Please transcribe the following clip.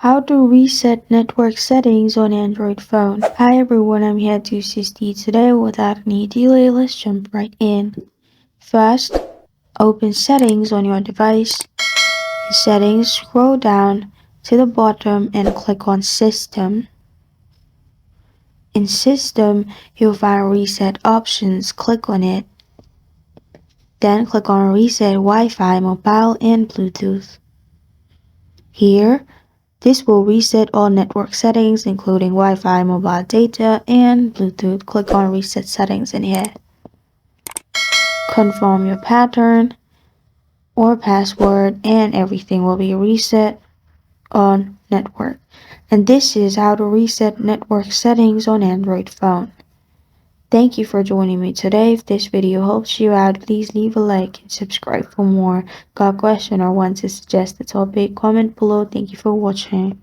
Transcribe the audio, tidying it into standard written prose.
How to reset network settings on Android phone. Hi everyone, I'm here to assist you today. Without any delay, let's jump right in. First, open settings on your device. In settings, scroll down to the bottom and click on system. In system, you'll find reset options. Click on it. Then click on reset Wi-Fi, mobile and Bluetooth. Here, this will reset all network settings, including Wi-Fi, mobile data, and Bluetooth. Click on Reset Settings in here. Confirm your pattern or password, and everything will be reset on network. And this is how to reset network settings on Android phone. Thank you for joining me today. If this video helps you out, please leave a like and subscribe for more. Got a question or want to suggest a topic? Comment below. Thank you for watching.